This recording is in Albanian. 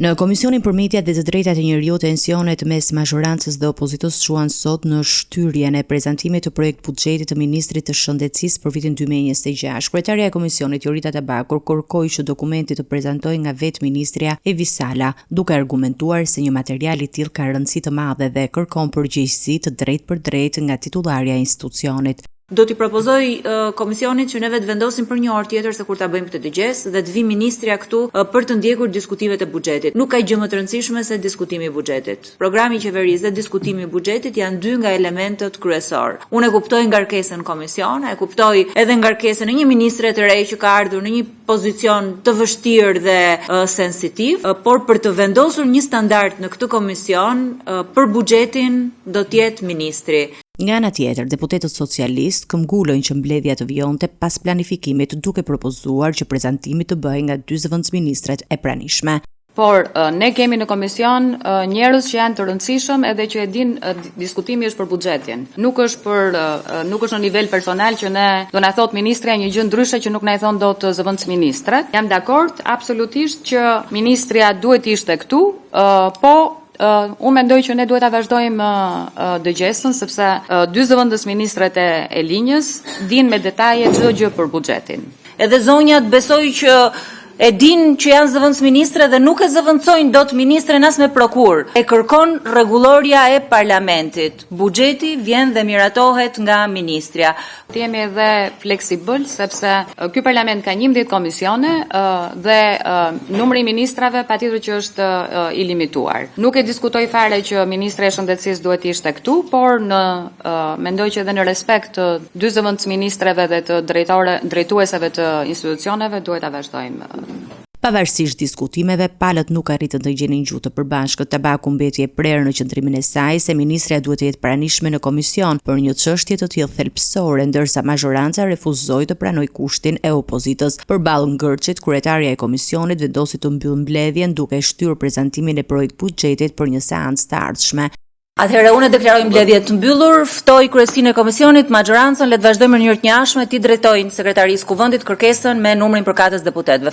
Në Komisionin për Mediat dhe të Drejtat e Njeriut, tensionet mes mazhorancës dhe opozitës shuan sot në shtyrjen e prezantimit të projekt buxhetit të Ministrit të Shëndetësisë për vitin 2026. Kryetaria e Komisionit, Jorita Tabakur, kërkoi që dokumenti të prezantojë nga vetë ministrja Evi Sala, duke argumentuar se një material i tillë ka rëndësi të madhe dhe kërkon përgjegjësi të drejtë për drejtë nga titullarja e institucionit. Do t'i propozoj komisionit që neve të vendosim për një orë tjetër se kur ta bëjmë këtë dëgjes dhe të vi ministrja këtu për të ndjekur diskutimet e buxhetit. Nuk ka gjë më të rëndësishme se diskutimi i buxhetit. Programi i qeverisë dhe diskutimi i buxhetit janë dy nga elementët kryesor. Unë e kuptoj ngarkesën në komision, e kuptoj edhe ngarkesën e një ministre të re që ka ardhur në një pozicion të vështirë dhe sensitiv, por për të vendosur një standard në këtë komision për buxhetin do të jetë ministri. Nga ana tjetër, deputetët socialistë këmbgulojnë që mbledhja të vijonte pas planifikimit, duke propozuar që prezantimi të bëhej nga dy zëvendësministret e pranishme. Por ne kemi në komision njerëz që janë të rëndësishëm edhe që e dinë diskutimi është për buxhetin. Nuk është në nivel personal që ne do na thot ministrja një gjë ndryshe që nuk na e thon dot zëvendësministrat. Jam dakord absolutisht që ministrja duhet të ishte këtu, po unë mendoj që ne duhet ta vazhdojmë dëgjesën sepse dy zëvendës ministrat e linjës dinë me detaje çdo gjë për buxhetin. Edhe zonjat besoj që e din që janë zëvendësministre dhe nuk e zëvendësojnë dot ministren as me prokur. E kërkon rregulloria e parlamentit. Buxheti vjen dhe miratohet nga ministrja. Jemi edhe fleksibël sepse ky parlament ka 11 komisione dhe numri i ministrave patjetër që është i limituar. Nuk e diskutoj fare që ministri i Shëndetësisë duhet të ishte këtu, por mendoj që edhe në respekt të dy zëvendësministreve dhe të drejtuesave të institucioneve duhet ta vazhdojmë. Pavarësisht diskutimeve, palët nuk arritën të gjenin gjuhë të përbashkët. Tabaku mbeti e prerë në qëndrimin e saj se ministrja duhet të jetë pranishme në komision për një çështje të tillë thelbësore, ndërsa mazhoranca refuzoi të pranojë kushtin e opozitës. Përballë ngërçit, kryetaria e komisionit vendosi të mbyllë mbledhjen duke shtyrë prezantimin e projekt buxhetit për një seancë të ardhshme. Atëherë unë deklaroj mbledhje të mbyllur, ftoj kryesinë e komisionit, mazhorancën, le të vazhdojmë në mënyrë të njashme, ti drejtojnë sekretarisë kuvendit kërkesën me numrin përkatës deputetëve.